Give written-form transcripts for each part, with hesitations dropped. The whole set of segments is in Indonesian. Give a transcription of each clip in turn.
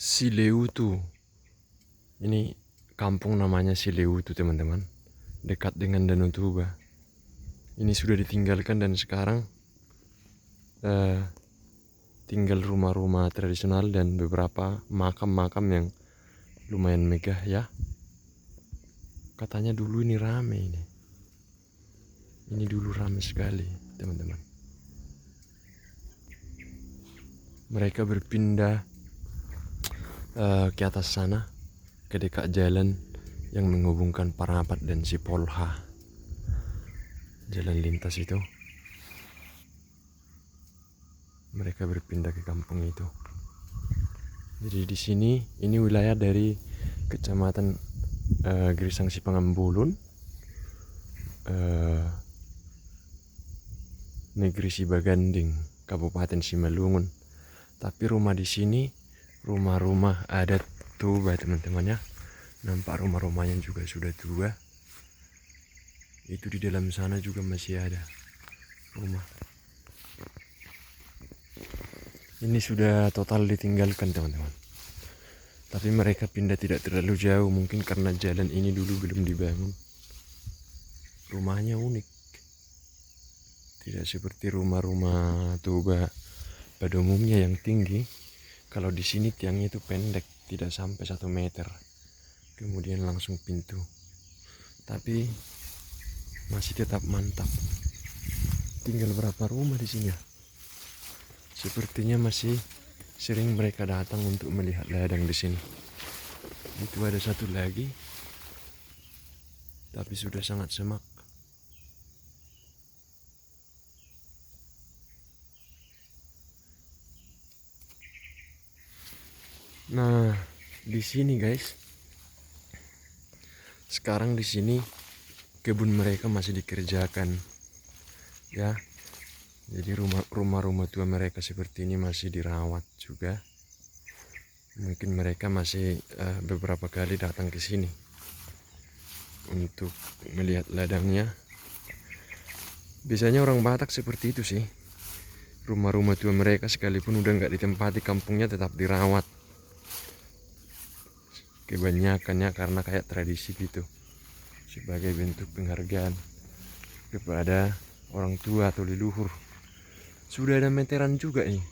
Sileutu. Ini kampung namanya Sileutu, teman-teman. Dekat dengan Danau Toba. Ini sudah ditinggalkan dan sekarang tinggal rumah-rumah tradisional dan beberapa makam-makam yang lumayan megah ya. Katanya dulu ini rame ini. Ini dulu rame sekali, teman-teman. Mereka berpindah ke atas sana, ke dekat jalan yang menghubungkan Parapat dan Sipolha. Jalan lintas itu. Mereka berpindah ke kampung itu. Jadi di sini ini wilayah dari Kecamatan Gerisang Sipangambulun, Negeri Sibaganding, Kabupaten Simalungun. Tapi rumah di sini rumah-rumah adat Toba, teman-teman ya. Nampak rumah-rumahnya juga sudah tua. Itu di dalam sana juga masih ada rumah. Ini sudah total ditinggalkan, teman-teman. Tapi mereka pindah tidak terlalu jauh, mungkin karena jalan ini dulu belum dibangun. Rumahnya unik. Tidak seperti rumah-rumah Toba pada umumnya yang tinggi. Kalau di sini tiangnya itu pendek, tidak sampai 1 meter. Kemudian langsung pintu. Tapi masih tetap mantap. Tinggal berapa rumah di sini ya? Sepertinya masih sering mereka datang untuk melihat ladang di sini. Itu ada satu lagi, tapi sudah sangat semak. Nah, di sini guys. Sekarang di sini kebun mereka masih dikerjakan. Ya. Jadi rumah-rumah tua mereka seperti ini masih dirawat juga. Mungkin mereka masih beberapa kali datang ke sini untuk melihat ladangnya. Biasanya orang Batak seperti itu sih. Rumah-rumah tua mereka sekalipun udah nggak ditempati kampungnya tetap dirawat. Kebanyakannya karena kayak tradisi gitu, sebagai bentuk penghargaan kepada orang tua atau leluhur. Sudah ada meteran juga nih.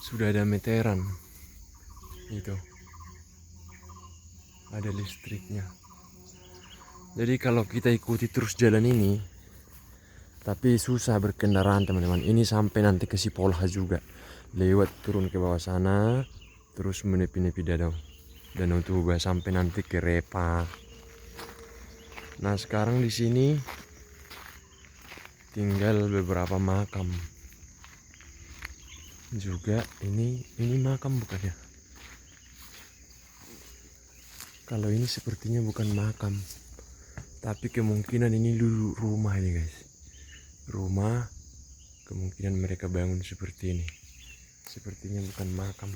Sudah ada meteran. Itu. Ada listriknya. Jadi kalau kita ikuti terus jalan ini, tapi susah berkendaraan, teman-teman. Ini sampai nanti ke Sipolha juga. Lewat turun ke bawah sana, terus menepi-nepi Danau Toba sampai nanti ke Repa. Nah, sekarang di sini tinggal beberapa makam. Juga ini makam bukan ya? Kalau ini sepertinya bukan makam. Tapi kemungkinan ini dulu rumah ini, guys. Rumah, kemungkinan mereka bangun seperti ini. Sepertinya bukan makam.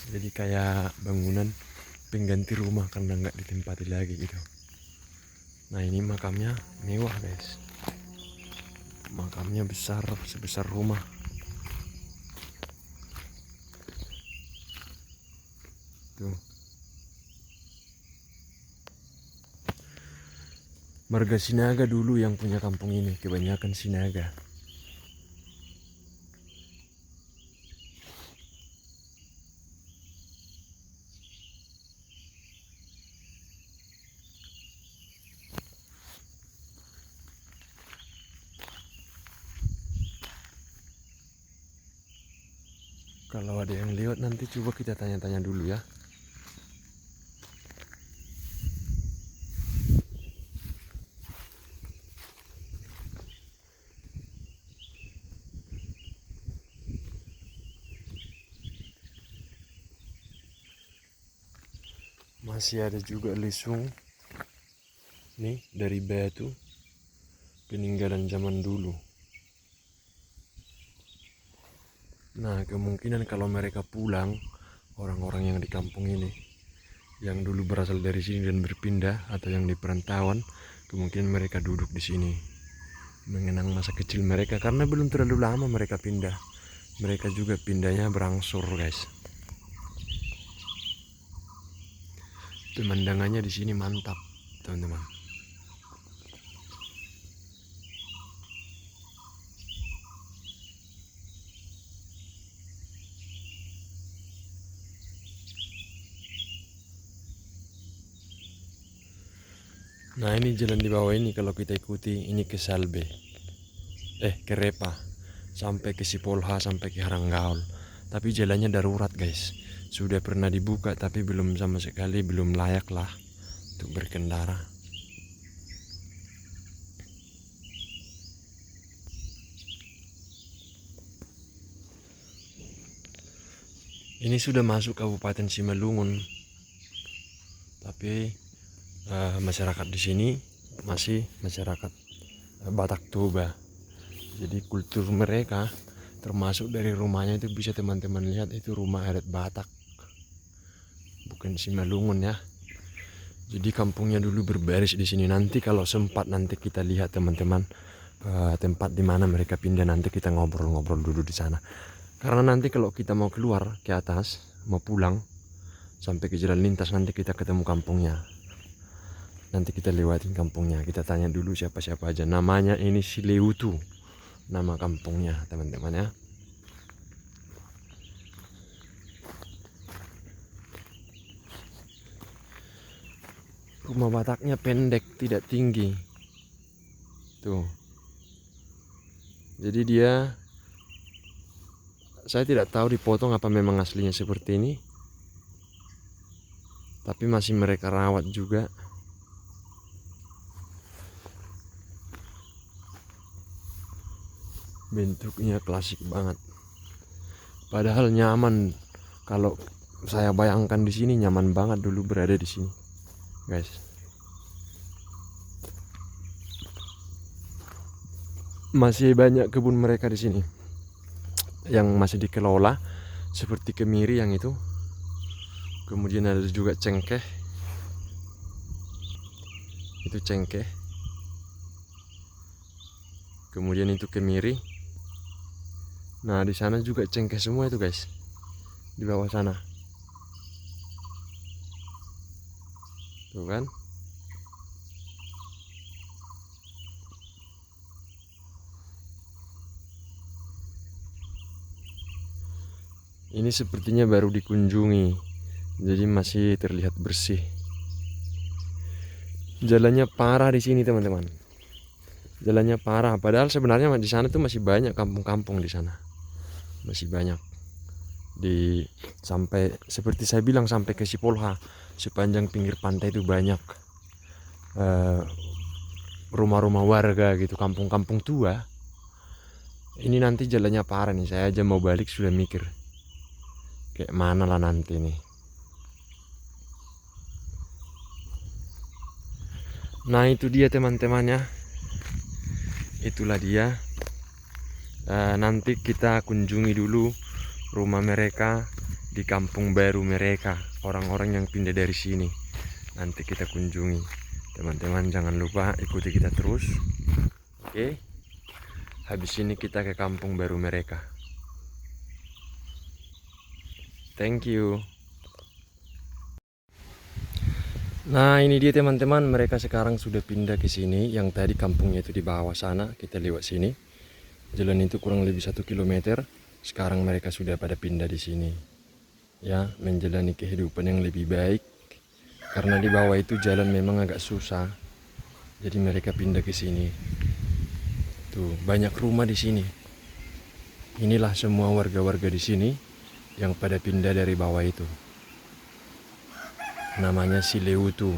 Jadi kayak bangunan pengganti rumah karena nggak ditempati lagi gitu. Nah, ini makamnya mewah, guys. Makamnya besar, sebesar rumah. Tuh. Marga Sinaga dulu yang punya kampung ini, kebanyakan Sinaga. Kalau ada yang lewat nanti coba kita tanya-tanya dulu ya. Masih ada juga lesung. Nih, dari batu. Peninggalan zaman dulu. Nah, kemungkinan kalau mereka pulang, orang-orang yang di kampung ini, yang dulu berasal dari sini dan berpindah, atau yang di perantauan, kemungkinan mereka duduk di sini. mengenang masa kecil mereka, karena belum terlalu lama mereka pindah. Mereka juga pindahnya berangsur guys. Pemandangannya di sini mantap teman-teman. Nah ini jalan di bawah ini kalau kita ikuti, ini ke Salbe, ke Repa, sampai ke Sipolha, sampai ke Haranggaol. Tapi jalannya darurat guys. Sudah pernah dibuka tapi belum sama sekali, belum layak lah untuk berkendara. Ini sudah masuk Kabupaten Simalungun. Tapi masyarakat di sini masih masyarakat Batak Toba. Jadi kultur mereka, termasuk dari rumahnya itu bisa teman-teman lihat, itu rumah adat Batak, bukan Simalungun ya. Jadi kampungnya dulu berbaris di sini. Nanti kalau sempat nanti kita lihat teman-teman tempat di mana mereka pindah, nanti kita ngobrol-ngobrol dulu di sana. Karena nanti kalau kita mau keluar ke atas, mau pulang sampai ke jalan lintas, nanti kita ketemu kampungnya. Nanti kita lewatin kampungnya, kita tanya dulu siapa-siapa aja. Namanya ini Sileutu, nama kampungnya teman-teman ya. Rumah Bataknya pendek, tidak tinggi. Tuh. Jadi dia, saya tidak tahu dipotong apa memang aslinya seperti ini. Tapi masih mereka rawat juga. Bentuknya klasik banget. Padahal nyaman. Kalau saya bayangkan di sini nyaman banget dulu berada di sini, guys. Masih banyak kebun mereka di sini yang masih dikelola, seperti kemiri yang itu. Kemudian ada juga cengkeh. Itu cengkeh. Kemudian itu kemiri. Nah, di sana juga cengkeh semua itu, guys. Di bawah sana. Tuh kan? Ini sepertinya baru dikunjungi, jadi masih terlihat bersih. Jalannya parah di sini teman-teman. Jalannya parah. Padahal sebenarnya di sana tuh masih banyak kampung-kampung di sana. Masih banyak. Sampai seperti saya bilang, sampai ke Sipolha, sepanjang pinggir pantai itu banyak rumah-rumah warga gitu, kampung-kampung tua. Ini nanti jalannya parah nih. Saya aja mau balik sudah mikir kayak mana lah nanti nih. Nah itu dia teman-temannya. Itulah dia. Nanti kita kunjungi dulu rumah mereka di kampung baru mereka, orang-orang yang pindah dari sini. Nanti kita kunjungi. Teman-teman jangan lupa ikuti kita terus. Oke. Habis ini kita ke kampung baru mereka. Thank you. Nah ini dia teman-teman, mereka sekarang sudah pindah ke sini. Yang tadi kampungnya itu di bawah sana, kita lewat sini. Jalan itu kurang lebih 1 kilometer. Sekarang mereka sudah pada pindah di sini, ya, menjalani kehidupan yang lebih baik. Karena di bawah itu jalan memang agak susah, jadi mereka pindah ke sini. Tuh banyak rumah di sini. Inilah semua warga-warga di sini yang pada pindah dari bawah itu. Namanya Sileutu.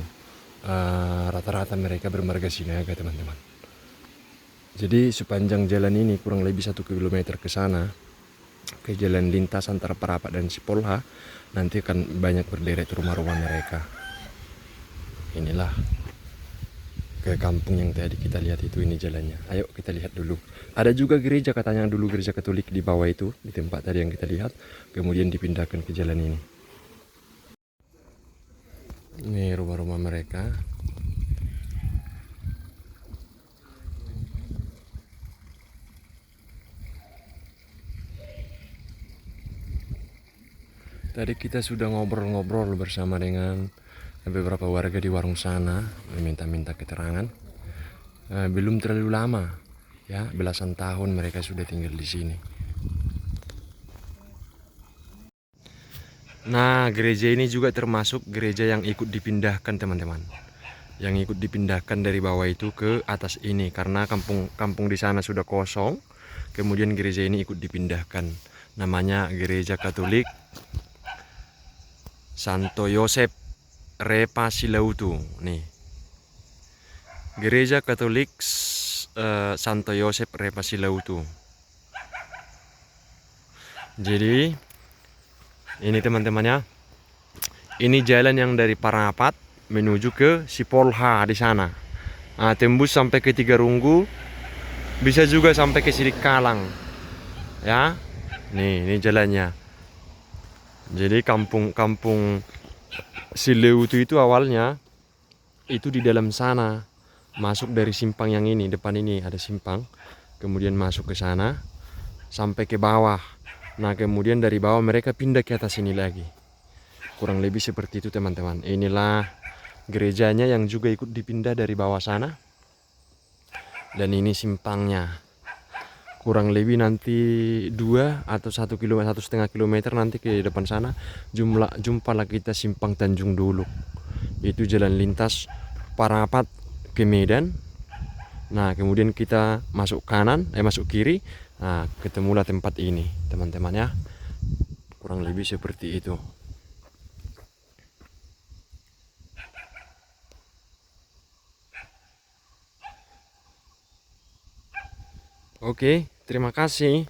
Rata-rata mereka bermarga Sinaga teman-teman. Jadi sepanjang jalan ini kurang lebih 1 kilometer ke sana, ke jalan lintas antara Parapat dan Sipolha, nanti akan banyak berderet rumah-rumah mereka. Inilah ke kampung yang tadi kita lihat itu, ini jalannya. Ayo kita lihat dulu. Ada juga gereja, katanya dulu gereja Katolik di bawah itu, di tempat tadi yang kita lihat, kemudian dipindahkan ke jalan ini. Ini rumah-rumah mereka. Tadi kita sudah ngobrol-ngobrol bersama dengan beberapa warga di warung sana, meminta-minta keterangan. Belum terlalu lama, ya, belasan tahun mereka sudah tinggal di sini. Nah, gereja ini juga termasuk gereja yang ikut dipindahkan, teman-teman. Yang ikut dipindahkan dari bawah itu ke atas ini karena kampung di sana sudah kosong. Kemudian gereja ini ikut dipindahkan. Namanya Gereja Katolik Santo Yosep Repasilautu. Nih. Gereja Katolik Santo Yosep Repasilautu. Jadi ini teman-temannya. Ini jalan yang dari Parapat menuju ke Sipolha di sana. Nah, tembus sampai ke Tiga Runggu, bisa juga sampai ke Sidikalang. Ya. Nih, ini jalannya. Jadi kampung Sileutu itu awalnya itu di dalam sana. Masuk dari simpang yang ini, depan ini ada simpang. Kemudian masuk ke sana sampai ke bawah. Nah, kemudian dari bawah mereka pindah ke atas ini lagi. Kurang lebih seperti itu, teman-teman. Inilah gerejanya yang juga ikut dipindah dari bawah sana. Dan ini simpangnya. Kurang lebih nanti 2 atau 1,5 kilometer nanti ke depan sana jumpalah kita simpang Tanjung Dulu. Itu jalan lintas Parapat ke Medan. Nah, kemudian kita masuk masuk kiri. Nah, ketemulah tempat ini, teman-teman ya. Kurang lebih seperti itu. Oke, terima kasih.